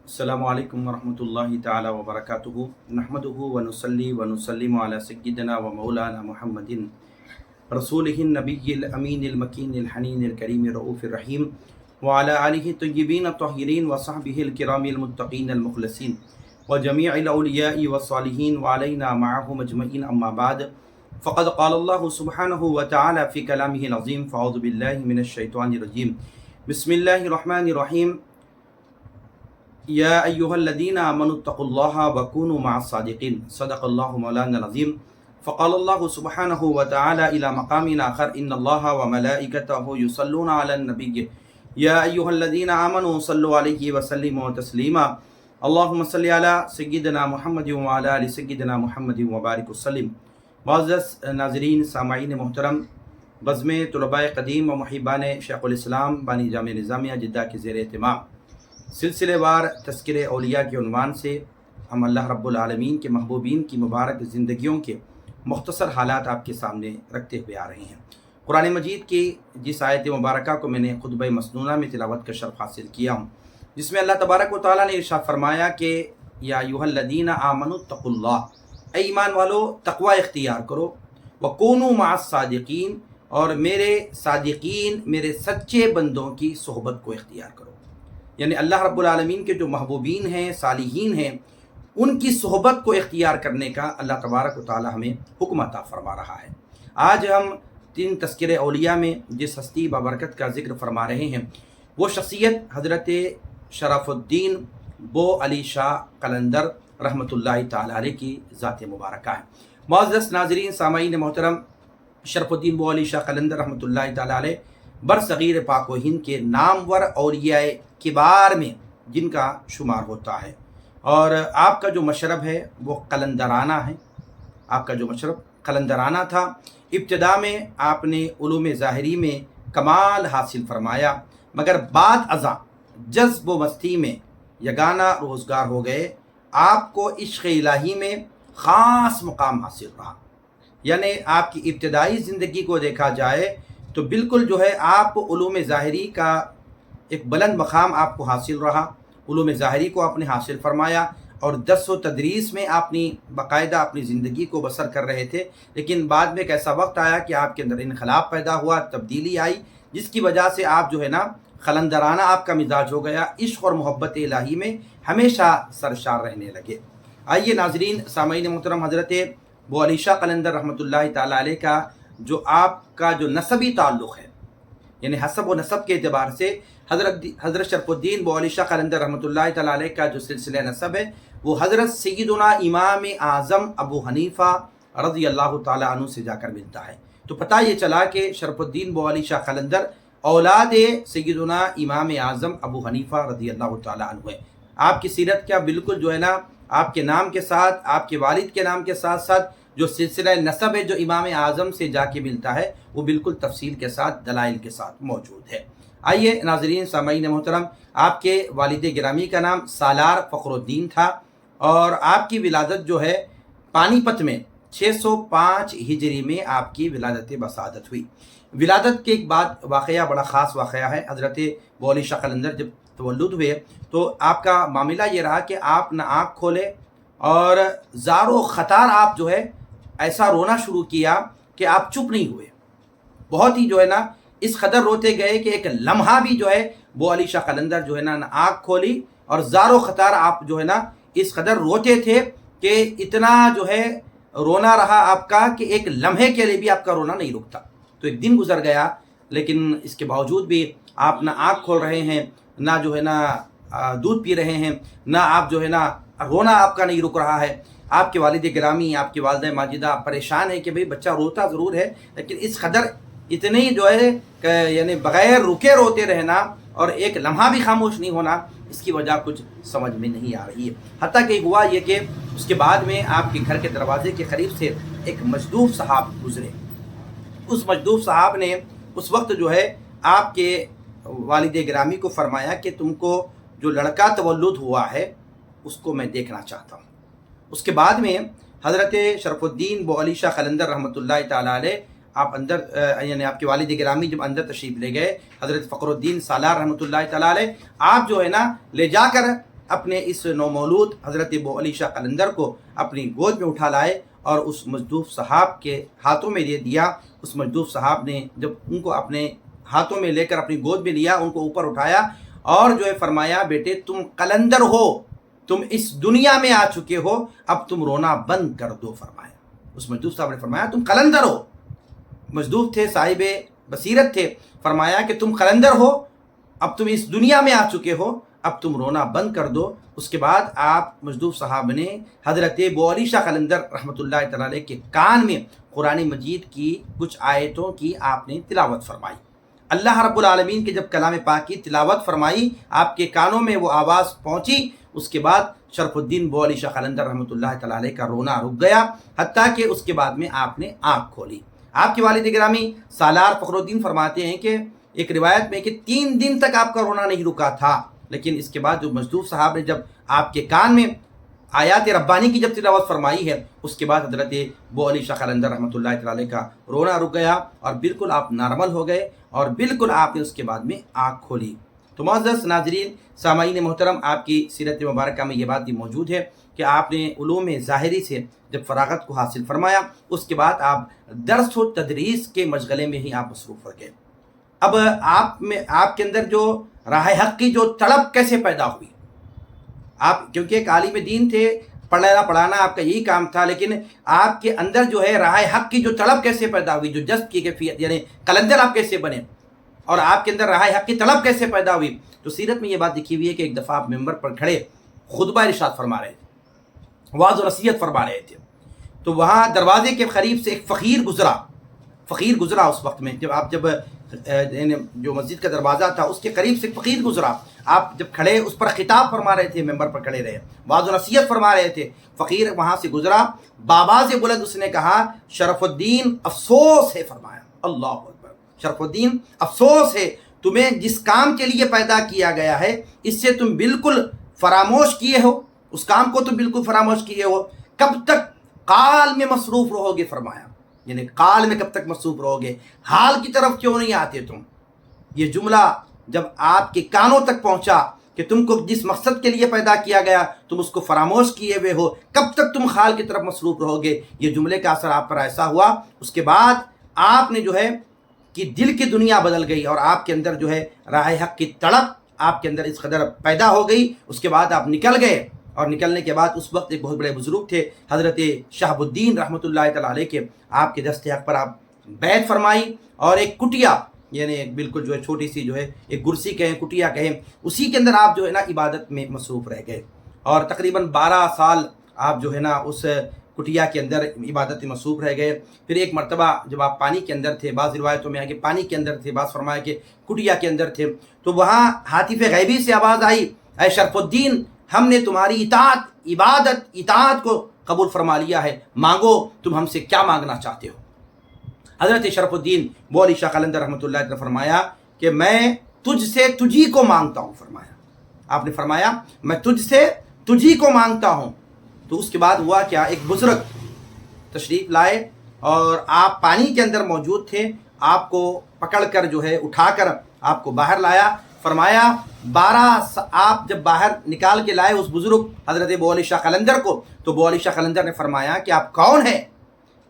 السلام علیکم ورحمۃ اللہ تعالی وبرکاتہ نحمدہ ونصلی ونسلم علی سیدنا و مولانا محمد رسولہ النبی الامین المکین الحنین الکریم الرؤوف الرحیم وعلی آلہ طیبین الطاہرین وصحبہ الکرام المتقین المخلصین وجمیع الاولیاء والصالحین وعلینا معهم اجمعین اما بعد فقد قال اللہ سبحانہ وتعالی فی کلامہ العظیم فاعوذ باللہ من الشیطان الرجیم بسم اللہ الرحمن الرحیم یا ایہا الذین آمنوا اتقوا اللہ وکونوا مع الصادقین صدق اللہ مولانا العظیم فقال اللہ سبحانہ وتعالی الی مقام آخر ان اللہ وملائکتہ یصلون علی النبی یا ایہا الذین آمنوا صلوا علیہ وسلموا تسلیما اللہم صلی علی سیدنا محمد وعلی آل سیدنا محمد وبارک وسلم۔ معزز ناظرین سامعین محترم، بزم طلباء قدیم و محبان شیخ الاسلام بانی جامع نظامیہ جدہ کے زیر اہتمام سلسلے وار تذکرہ اولیاء کے عنوان سے ہم اللہ رب العالمین کے محبوبین کی مبارک زندگیوں کے مختصر حالات آپ کے سامنے رکھتے ہوئے آ رہے ہیں۔ قرآن مجید کی جس آیت مبارکہ کو میں نے خطبہ مسنونہ میں تلاوت کا شرف حاصل کیا ہوں، جس میں اللہ تبارک و تعالیٰ نے ارشاد فرمایا کہ یا ایھا الذین آمنوا اتقوا اللہ، اے ایمان والو تقوی اختیار کرو، وکونوا مع الصادقین، اور میرے صادقین میرے سچے بندوں کی صحبت کو اختیار کرو۔ یعنی اللہ رب العالمین کے جو محبوبین ہیں، صالحین ہیں، ان کی صحبت کو اختیار کرنے کا اللہ تبارک و تعالی ہمیں حکم عطا فرما رہا ہے۔ آج ہم تذکرہ اولیاء میں جس ہستی بابرکت کا ذکر فرما رہے ہیں، وہ شخصیت حضرت شرف الدین بو علی شاہ قلندر رحمۃ اللہ تعالی علیہ کی ذات مبارکہ ہے۔ معزز ناظرین سامعین محترم، شرف الدین بو علی شاہ قلندر رحمۃ اللہ تعالی علیہ برصغیر پاک و ہند کے نامور اولیاء کبار میں جن کا شمار ہوتا ہے، اور آپ کا جو مشرب ہے وہ قلندرانہ ہے۔ آپ کا جو مشرب قلندرانہ تھا۔ ابتدا میں آپ نے علوم ظاہری میں کمال حاصل فرمایا، مگر بعد ازاں جذب و مستی میں یگانہ روزگار ہو گئے۔ آپ کو عشق الہی میں خاص مقام حاصل رہا۔ یعنی آپ کی ابتدائی زندگی کو دیکھا جائے تو بالکل جو ہے آپ علوم ظاہری کا ایک بلند مقام آپ کو حاصل رہا، علوم ظاہری کو آپ نے حاصل فرمایا، اور درس و تدریس میں آپ نے باقاعدہ اپنی زندگی کو بسر کر رہے تھے۔ لیکن بعد میں ایک ایسا وقت آیا کہ آپ کے اندر انقلاب پیدا ہوا، تبدیلی آئی، جس کی وجہ سے آپ جو ہے نا قلندرانہ آپ کا مزاج ہو گیا، عشق اور محبت الہی میں ہمیشہ سرشار رہنے لگے۔ آئیے ناظرین سامعین محترم، حضرت بو علی شاہ قلندر رحمۃ اللہ تعالی علیہ کا جو آپ کا جو نسبی تعلق ہے، یعنی حسب و نسب کے اعتبار سے حضرت شرف الدین بو علی شاہ قلندر رحمۃ اللہ تعالی علیہ کا جو سلسلہ نسب ہے وہ حضرت سیدنا امام اعظم ابو حنیفہ رضی اللہ تعالی عنہ سے جا کر ملتا ہے۔ تو پتہ یہ چلا کہ شرف الدین بو علی شاہ قلندر اولاد سیدنا امام اعظم ابو حنیفہ رضی اللہ تعالی عنہ ہے۔ آپ کی سیرت کیا بالکل جو ہے نا آپ کے نام کے ساتھ، آپ کے والد کے نام کے ساتھ ساتھ جو سلسلہ نسب ہے جو امام اعظم سے جا کے ملتا ہے وہ بالکل تفصیل کے ساتھ، دلائل کے ساتھ موجود ہے۔ آئیے ناظرین سامعین محترم، آپ کے والد گرامی کا نام سالار فخر الدین تھا، اور آپ کی ولادت جو ہے پانی پت میں 605 ہجری میں آپ کی ولادت بسعادت ہوئی۔ ولادت کے ایک بعد واقعہ بڑا خاص واقعہ ہے۔ حضرت بو علی شاہ قلندر جب تولد ہوئے تو آپ کا معاملہ یہ رہا کہ آپ نہ آنکھ کھولے، اور زار و خطار آپ جو ہے ایسا رونا شروع کیا کہ آپ چپ نہیں ہوئے۔ بہت ہی جو ہے نا اس قدر روتے گئے کہ ایک لمحہ بھی جو ہے بو علی شاہ قلندر جو ہے نا آنکھ کھولی، اور زار و خطار آپ جو ہے نا اس قدر روتے تھے کہ اتنا جو ہے رونا رہا آپ کا کہ ایک لمحے کے لیے بھی آپ کا رونا نہیں رکتا۔ تو ایک دن گزر گیا، لیکن اس کے باوجود بھی آپ نہ آنکھ کھول رہے ہیں، نہ جو ہے نا دودھ پی رہے ہیں، نہ آپ جو ہے نا رونا آپ کا نہیں رک رہا ہے۔ آپ کے والد گرامی، آپ کی والدہ ماجدہ پریشان ہے کہ بھئی بچہ روتا ضرور ہے، لیکن اس قدر اتنی جو ہے کہ یعنی بغیر رکے روتے رہنا اور ایک لمحہ بھی خاموش نہیں ہونا، اس کی وجہ کچھ سمجھ میں نہیں آ رہی ہے۔ حتیٰ کہ ہوا یہ کہ اس کے بعد میں آپ کے گھر کے دروازے کے قریب سے ایک مجدوب صاحب گزرے۔ اس مجدوب صاحب نے اس وقت جو ہے آپ کے والد گرامی کو فرمایا کہ تم کو جو لڑکا تولد ہوا ہے اس کو میں دیکھنا چاہتا ہوں۔ اس کے بعد میں حضرت شرف الدین بو علی شاہ قلندر رحمۃ اللہ تعالی علیہ آپ اندر یعنی آپ کے والد گرامی جب اندر تشریف لے گئے، حضرت فخر الدین سالار رحمۃ اللہ تعالی علیہ آپ جو ہے نا لے جا کر اپنے اس نومولود حضرت ابو علی شاہ قلندر کو اپنی گود میں اٹھا لائے اور اس مجدوب صاحب کے ہاتھوں میں دے دیا۔ اس مجدوب صاحب نے جب ان کو اپنے ہاتھوں میں لے کر اپنی گود میں لیا، ان کو اوپر اٹھایا اور جو ہے فرمایا بیٹے تم قلندر ہو، تم اس دنیا میں آ چکے ہو، اب تم رونا بند کر دو۔ فرمایا اس مجدوب صاحب نے فرمایا تم قلندر ہو، مجدوب تھے، صاحب بصیرت تھے، فرمایا کہ تم قلندر ہو، اب تم اس دنیا میں آ چکے ہو، اب تم رونا بند کر دو۔ اس کے بعد آپ مجدوب صاحب نے حضرت ابو علی شاہ قلندر رحمۃ اللہ تعالی علیہ کے کان میں قرآن مجید کی کچھ آیتوں کی آپ نے تلاوت فرمائی۔ اللہ رب العالمین کے جب کلام پاک کی تلاوت فرمائی، آپ کے کانوں میں وہ آواز پہنچی، اس کے بعد شرف الدین ابو علی شاہ قلندر رحمۃ اللہ تعالی علیہ کا رونا رک گیا، حتیٰ کہ اس کے بعد میں آپ نے آنکھ کھولی۔ آپ کے والد گرامی سالار فخر الدین فرماتے ہیں کہ ایک روایت میں کہ 3 دن تک آپ کا رونا نہیں رکا تھا، لیکن اس کے بعد جو مجدوب صاحب نے جب آپ کے کان میں آیات ربانی کی جب تلاوت فرمائی ہے، اس کے بعد حضرت ابو علی شاہ قلندر رحمۃ اللہ تعالی علیہ کا رونا رک گیا اور بالکل آپ نارمل ہو گئے اور بالکل آپ نے اس کے بعد میں آنکھ کھولی۔ تو معزز ناظرین، سامعین محترم، آپ کی سیرت مبارکہ میں یہ بات بھی موجود ہے کہ آپ نے علوم ظاہری سے جب فراغت کو حاصل فرمایا، اس کے بعد آپ درس و تدریس کے مشغلے میں ہی آپ مصروف ہو گئے۔ اب آپ کے اندر جو راہ حق کی جو طلب کیسے پیدا ہوئی؟ آپ کیونکہ ایک عالم دین تھے، پڑھنا پڑھانا آپ کا یہی کام تھا، لیکن آپ کے اندر جو ہے راہ حق کی جو طلب کیسے پیدا ہوئی، جو جذب کی کیفیت، یعنی قلندر آپ کیسے بنے اور آپ کے اندر راہ حق کی طلب کیسے پیدا ہوئی؟ تو سیرت میں یہ بات لکھی ہوئی ہے کہ ایک دفعہ آپ ممبر پر کھڑے خطبہ ارشاد فرما رہے تھے، وعظ و نصیحت فرما رہے تھے، تو وہاں دروازے کے قریب سے ایک فقیر گزرا اس وقت میں، جب جو مسجد کا دروازہ تھا اس کے قریب سے فقیر گزرا، آپ جب کھڑے اس پر خطاب فرما رہے تھے، ممبر پر کھڑے رہے، وعظ و نصیحت فرما رہے تھے، فقیر وہاں سے گزرا، بآواز بلند اس نے کہا شرف الدین افسوس ہے، فرمایا اللہ اکبر، شرف الدین افسوس ہے، تمہیں جس کام کے لیے پیدا کیا گیا ہے اس سے تم بالکل فراموش کیے ہو، اس کام کو تم بالکل فراموش کیے ہو، کب تک قال میں مصروف رہو گے؟ فرمایا یعنی قال میں کب تک مصروف رہو گے، حال کی طرف کیوں نہیں آتے تم؟ یہ جملہ جب آپ کے کانوں تک پہنچا کہ تم کو جس مقصد کے لیے پیدا کیا گیا تم اس کو فراموش کیے ہوئے ہو، کب تک تم حال کی طرف مصروف رہو گے، یہ جملے کا اثر آپ پر ایسا ہوا، اس کے بعد آپ نے جو ہے کہ دل کی دنیا بدل گئی اور آپ کے اندر جو ہے راہ حق کی تڑپ آپ کے اندر اس قدر پیدا ہو گئی۔ اس کے بعد آپ نکل گئے اور نکلنے کے بعد اس وقت ایک بہت بڑے بزرگ تھے حضرت شہاب الدین رحمۃ اللہ تعالی علیہ کے، آپ کے دست حق پر آپ بیعت فرمائی اور ایک کٹیا، یعنی بالکل جو ہے چھوٹی سی جو ہے ایک گرسی کہیں کٹیا کہیں، اسی کے اندر آپ جو ہے نا عبادت میں مصروف رہ گئے اور تقریباً 12 سال آپ جو ہے نا اس کٹیا کے اندر عبادت میں مصروف رہ گئے۔ پھر ایک مرتبہ جب آپ پانی کے اندر تھے، بعض روایتوں میں آگے پانی کے اندر تھے، بعض فرمایا کہ کٹیا کے اندر تھے، تو وہاں ہاتف غیبی سے آواز آئی اے شرف الدین، ہم نے تمہاری اطاعت کو قبول فرما لیا ہے، مانگو تم ہم سے کیا مانگنا چاہتے ہو۔ حضرت شرف الدین ابو علی شاہ قلندر رحمۃ اللہ علیہ نے فرمایا کہ میں تجھ سے تجھی کو مانگتا ہوں، فرمایا آپ نے فرمایا میں تجھ سے تجھی کو مانگتا ہوں۔ تو اس کے بعد ہوا کیا، ایک بزرگ تشریف لائے اور آپ پانی کے اندر موجود تھے، آپ کو پکڑ کر جو ہے اٹھا کر آپ کو باہر لایا، فرمایا 12 آپ جب باہر نکال کے لائے اس بزرگ حضرت ابو علی شاہ قلندر کو، تو ابو علی شاہ قلندر نے فرمایا کہ آپ کون ہیں؟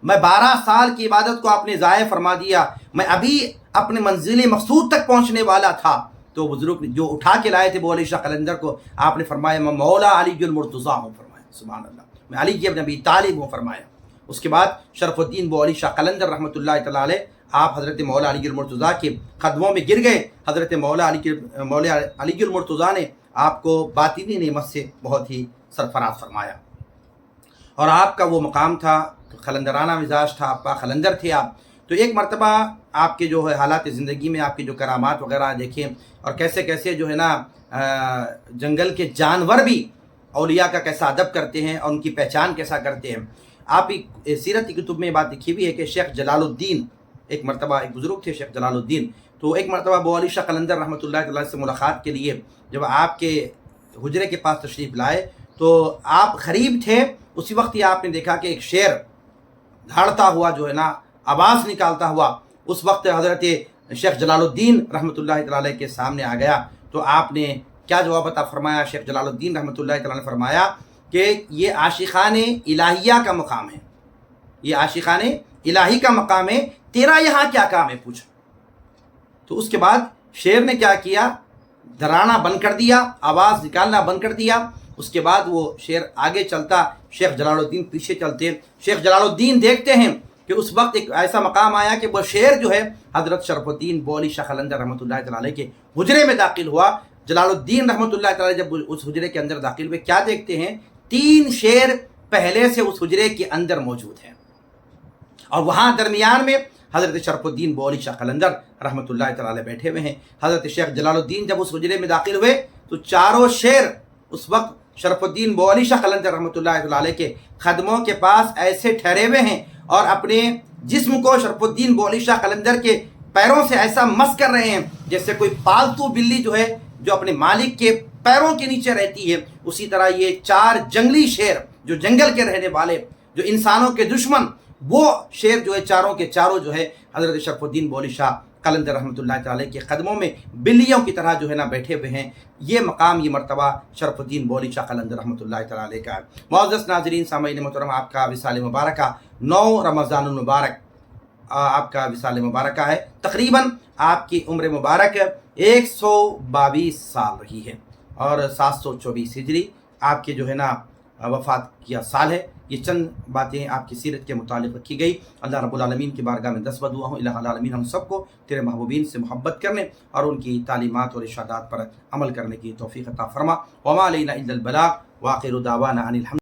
میں 12 سال کی عبادت کو آپ نے ضائع فرما دیا، میں ابھی اپنے منزل مقصود تک پہنچنے والا تھا۔ تو بزرگ جو اٹھا کے لائے تھے ابو علی شاہ قلندر کو، آپ نے فرمایا میں مولا علی المرتضیٰ ہوں، فرمایا سبحان اللہ، میں علی ابن ابی طالب ہوں، فرمایا۔ اس کے بعد شرف الدین ابو علی شاہ قلندر رحمۃ اللہ تعالی علیہ آپ حضرت مولا علی المرتضیٰ کے قدموں میں گر گئے۔ حضرت مولا علی المرتضیٰ نے آپ کو باطنی نعمت سے بہت ہی سرفراز فرمایا اور آپ کا وہ مقام تھا، قلندرانہ مزاج تھا آپ کا، قلندر تھے آپ۔ تو ایک مرتبہ آپ کے جو ہے حالات زندگی میں آپ کی جو کرامات وغیرہ دیکھیں اور کیسے کیسے جو ہے نا جنگل کے جانور بھی اولیاء کا کیسا ادب کرتے ہیں اور ان کی پہچان کیسا کرتے ہیں۔ آپ سیرت کی کتب میں بات لکھی ہوئی ہے کہ شیخ جلال الدین ایک مرتبہ، ایک بزرگ تھے شیخ جلال الدین، تو ایک مرتبہ ابو علی شاہ قلندر رحمۃ اللہ تعالی سے ملاقات کے لیے جب آپ کے حجرے کے پاس تشریف لائے تو آپ قریب تھے، اسی وقت ہی آپ نے دیکھا کہ ایک شیر دھاڑتا ہوا جو ہے نا آواز نکالتا ہوا اس وقت حضرت شیخ جلال الدین رحمۃ اللہ تعالی کے سامنے آ گیا۔ تو آپ نے کیا جواب عطا فرمایا؟ شیخ جلال الدین رحمۃ اللہ تعالیٰ نے فرمایا کہ یہ عاشقان الہیہ کا مقام ہے، یہ عاشقان الہی کا مقام ہے، تیرا یہاں کیا کام ہے پوچھ۔ تو اس کے بعد شعر نے کیا کیا، دھرانا بند کر دیا، آواز نکالنا بند کر دیا۔ اس کے بعد وہ شعر آگے چلتا، شیخ جلال الدین پیچھے چلتے۔ شیخ جلال الدین دیکھتے ہیں کہ اس وقت ایک ایسا مقام آیا کہ وہ شعر جو ہے حضرت شرف الدین بولی شاہ قلندر رحمۃ اللہ تعالیٰ علیہ کے حجرے میں داخل ہوا۔ جلال الدین رحمۃ اللہ تعالیٰ جب اس حجرے کے اندر داخل ہوئے، کیا دیکھتے ہیں؟ 3 شعر پہلے سے اس حجرے کے اندر موجود ہیں، اور وہاں درمیان میں حضرت شرف الدین بولی شاہ قلندر رحمۃ اللہ تعالیٰ علیہ بیٹھے ہوئے ہیں۔ حضرت شیخ جلال الدین جب اس حجرے میں داخل ہوئے تو 4 شعر اس وقت شرف الدین بولی شاہ قلندر رحمۃ اللہ تعالیٰ علیہ کے خدموں کے پاس ایسے ٹھہرے ہوئے ہیں، اور اپنے جسم کو شرف الدین بولی شاہ قلندر کے پیروں سے ایسا مس کر رہے ہیں جیسے کوئی پالتو بلی جو ہے جو اپنے مالک کے پیروں کے نیچے رہتی ہے۔ اسی طرح یہ 4 جنگلی شیر جو جنگل کے رہنے والے، جو انسانوں کے دشمن، وہ شیر جو ہے چاروں کے چاروں جو ہے حضرت شرف الدین بولی شاہ قلندر رحمۃ اللہ تعالیٰ کے قدموں میں بلیوں کی طرح جو ہے نا بیٹھے ہوئے ہیں۔ یہ مقام، یہ مرتبہ شرف الدین بولی شاہ قلندر رحمۃ اللہ تعالیٰ علیہ کا ہے۔ معزز ناظرین، سامعین محترم، آپ کا وصال مبارکہ 9 رمضان المبارک آپ کا وصال مبارکہ ہے۔ تقریباً آپ کی عمر مبارک 122 سال رہی ہے، اور 724 ہجری آپ کے جو ہے نا وفات کیا سال ہے۔ یہ چند باتیں آپ کی سیرت کے متعلق رکھی گئی۔ اللہ رب العالمین کی بارگاہ میں دست بدعا ہوں، الہ العالمین ہم سب کو تیرے محبوبین سے محبت کرنے اور ان کی تعلیمات اور ارشادات پر عمل کرنے کی توفیق عطا فرما۔ وما علینا الا البلاغ، وآخر دعوانا ان الحمد